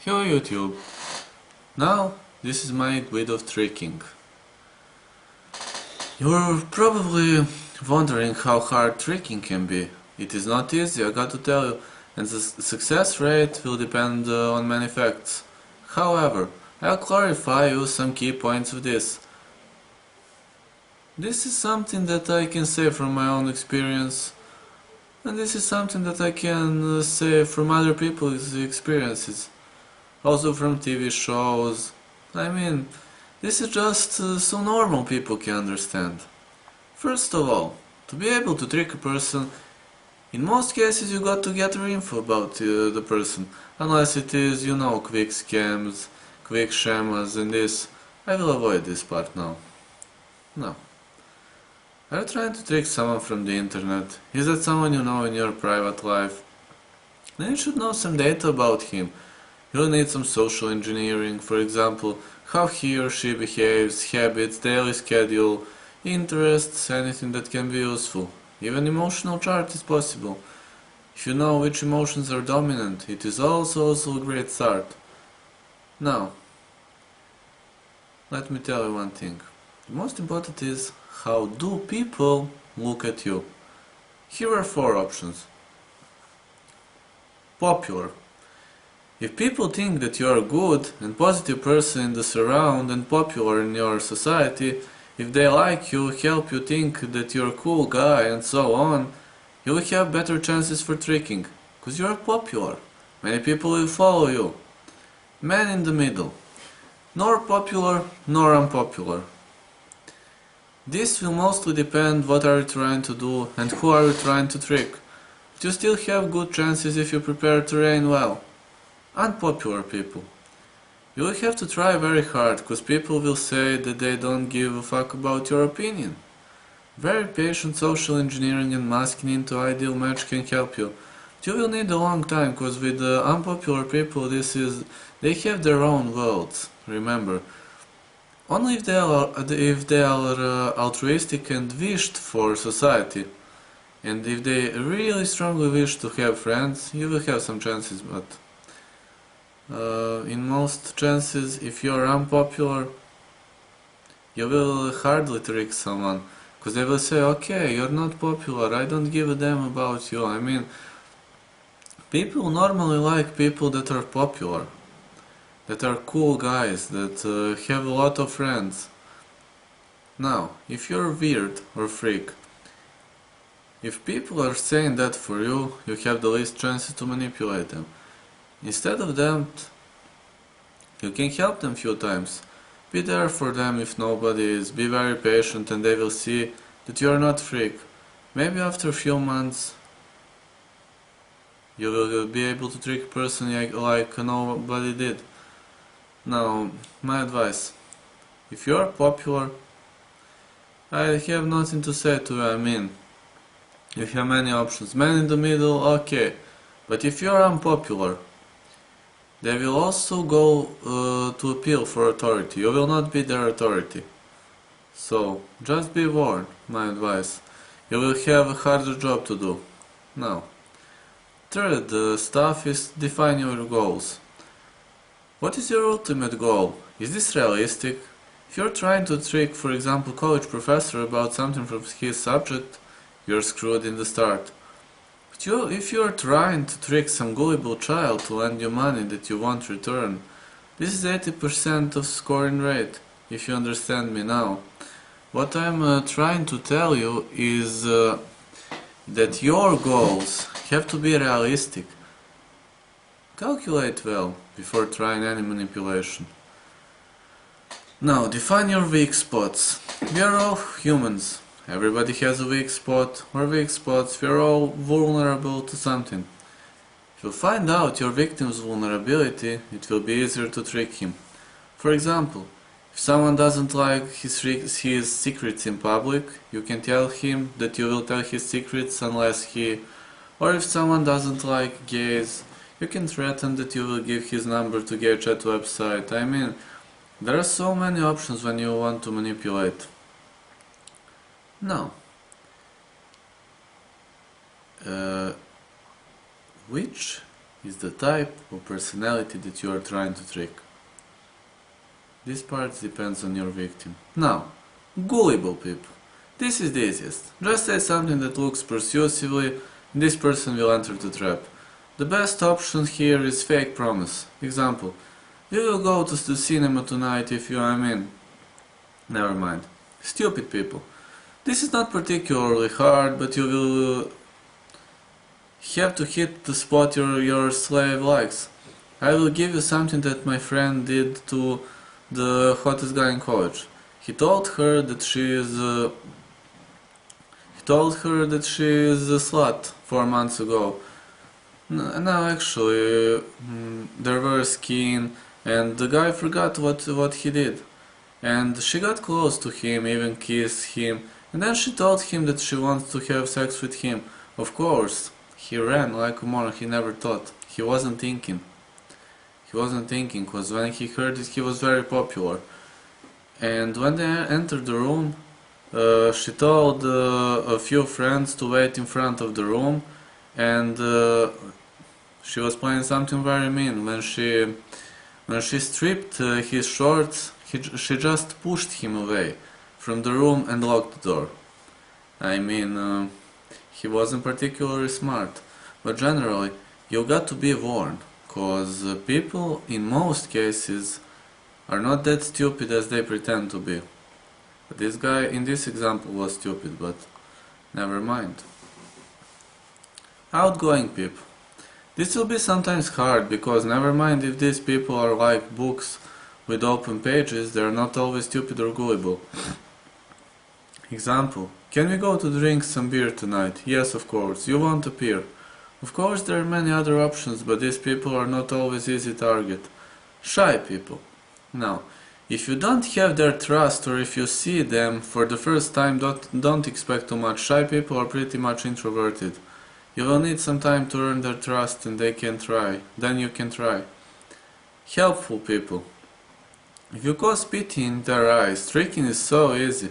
Hello YouTube! Now this is my guide of tricking. You're probably wondering how hard tricking can be. It is not easy, I got to tell you, and the success rate will depend on many facts. However, I'll clarify you some key points of this. This is something that I can say from my own experience, and this is something that I can say from other people's experiences. Also from TV shows. I mean, this is just so normal people can understand. First of all, to be able to trick a person, in most cases you got to gather info about the person, unless it is, you know, quick scams, quick shamas and this. I will avoid this part now. Now, are you trying to trick someone from the internet? Is that someone you know in your private life? Then you should know some data about him. You'll need some social engineering, for example, how he or she behaves, habits, daily schedule, interests, anything that can be useful. Even emotional chart is possible. If you know which emotions are dominant, it is also a great start. Now, let me tell you one thing. The most important is, how do people look at you? Here are 4 options. Popular. If people think that you are a good and positive person in the surround and popular in your society, if they like you, help you think that you're a cool guy and so on, you will have better chances for tricking, because you are popular. Many people will follow you. Man in the middle. Nor popular, nor unpopular. This will mostly depend what are you trying to do and who are you trying to trick. But you still have good chances if you prepare terrain well. Unpopular people. You will have to try very hard, because people will say that they don't give a fuck about your opinion. Very patient social engineering and masking into ideal match can help you. But you will need a long time, because with unpopular people they have their own worlds, remember. Only if they are altruistic and wished for society. And if they really strongly wish to have friends, you will have some chances, but in most chances, if you are unpopular, you will hardly trick someone, because they will say, okay, you're not popular, I don't give a damn about you. I mean, people normally like people that are popular, that are cool guys, that have a lot of friends. Now, if you're weird or freak, if people are saying that for you, you have the least chances to manipulate them. Instead of that, you can help them few times. Be there for them if nobody is, be very patient and they will see that you are not freak. Maybe after a few months you will be able to trick a person like nobody did. Now, my advice. If you are popular, I have nothing to say to you, I mean, you have many options. Man in the middle, okay. But if you are unpopular, they will also go to appeal for authority. You will not be their authority. So, just be warned, my advice. You will have a harder job to do. Now, third stuff is define your goals. What is your ultimate goal? Is this realistic? If you're trying to trick, for example, college professor about something from his subject, you're screwed in the start. But if you're trying to trick some gullible child to lend you money that you won't return, this is 80% of scoring rate, if you understand me now. What I'm trying to tell you is that your goals have to be realistic. Calculate well before trying any manipulation. Now, define your weak spots. We are all humans. Everybody has a weak spot or weak spots. We are all vulnerable to something. If you find out your victim's vulnerability, it will be easier to trick him. For example, if someone doesn't like his secrets in public, you can tell him that you will tell his secrets unless he... Or if someone doesn't like gays, you can threaten that you will give his number to gay chat website. I mean, there are so many options when you want to manipulate. Now, which is the type of personality that you are trying to trick. This part depends on your victim. Now, gullible people. This is the easiest. Just say something that looks persuasively, and this person will enter the trap. The best option here is fake promise. Example, we will go to the cinema tonight if you are in. Never mind. Stupid people. This is not particularly hard, but you will have to hit the spot your slave likes. I will give you something that my friend did to the hottest guy in college. He told her that she is a slut 4 months ago. Now actually, there were skin, and the guy forgot what he did. And she got close to him, even kissed him, and then she told him that she wants to have sex with him. Of course, he ran like a moron. He never thought. He wasn't thinking. Because when he heard it, he was very popular. And when they entered the room, she told a few friends to wait in front of the room, and she was playing something very mean. When she stripped his shorts, she just pushed him away from the room and locked the door. I mean, he wasn't particularly smart, but generally, you got to be warned, cause people in most cases are not that stupid as they pretend to be. But this guy in this example was stupid, but never mind. Outgoing people. This will be sometimes hard, because never mind if these people are like books with open pages, they are not always stupid or gullible. Example, can we go to drink some beer tonight? Yes, of course. You won't appear. Of course, there are many other options, but these people are not always easy target. Shy people. Now, if you don't have their trust, or if you see them for the first time, don't expect too much. Shy people are pretty much introverted. You will need some time to earn their trust, and they can try. Then you can try. Helpful people. If you cause pity in their eyes, tricking is so easy.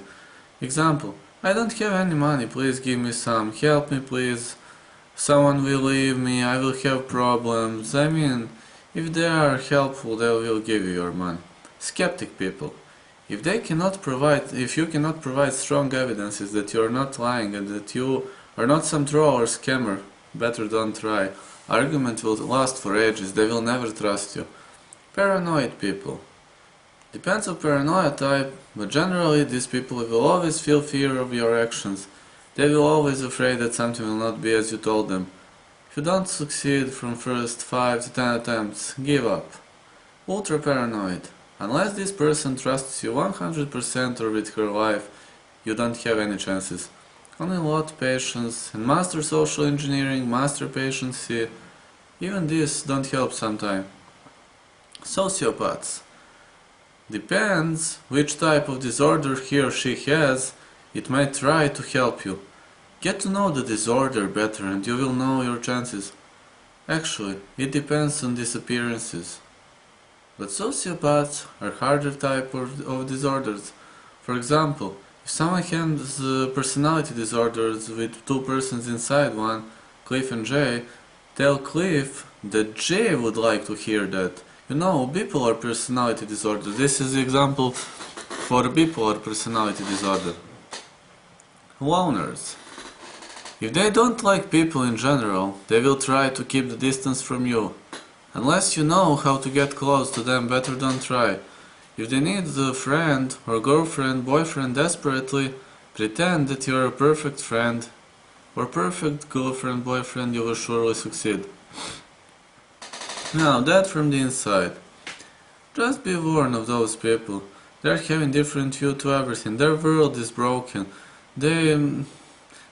Example, I don't have any money, please give me some. Help me please. Someone will leave me, I will have problems. I mean, if they are helpful, they will give you your money. Skeptic people. If you cannot provide strong evidences that you are not lying and that you are not some troll or scammer, better don't try. Argument will last for ages, they will never trust you. Paranoid people. Depends on paranoia type, but generally these people will always feel fear of your actions. They will always afraid that something will not be as you told them. If you don't succeed from first 5 to 10 attempts, give up. Ultra paranoid. Unless this person trusts you 100% or with her life, you don't have any chances. Only lot patience and master social engineering, master patience, even this don't help sometimes. Sociopaths. Depends which type of disorder he or she has, it might try to help you. Get to know the disorder better and you will know your chances. Actually, it depends on disappearances. But sociopaths are harder type of disorders. For example, if someone has personality disorders with 2 persons inside one, Cliff and Jay, tell Cliff that Jay would like to hear that. You know, bipolar personality disorder. This is the example for bipolar personality disorder. Loners. If they don't like people in general, they will try to keep the distance from you. Unless you know how to get close to them, better don't try. If they need a friend or girlfriend, boyfriend desperately, pretend that you are a perfect friend or perfect girlfriend, boyfriend, you will surely succeed. Now, that from the inside. Just be warned of those people. They're having different view to everything. Their world is broken. They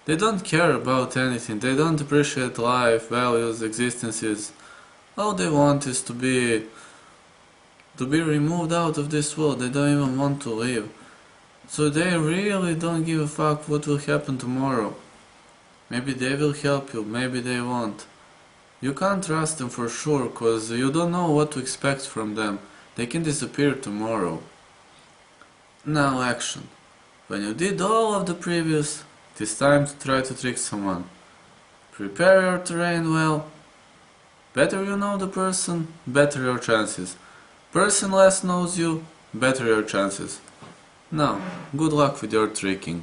don't care about anything. They don't appreciate life, values, existences. All they want is to be removed out of this world. They don't even want to live. So they really don't give a fuck what will happen tomorrow. Maybe they will help you, maybe they won't. You can't trust them for sure, cause you don't know what to expect from them. They can disappear tomorrow. Now action. When you did all of the previous, it is time to try to trick someone. Prepare your terrain well. Better you know the person, better your chances. Person less knows you, better your chances. Now, good luck with your tricking.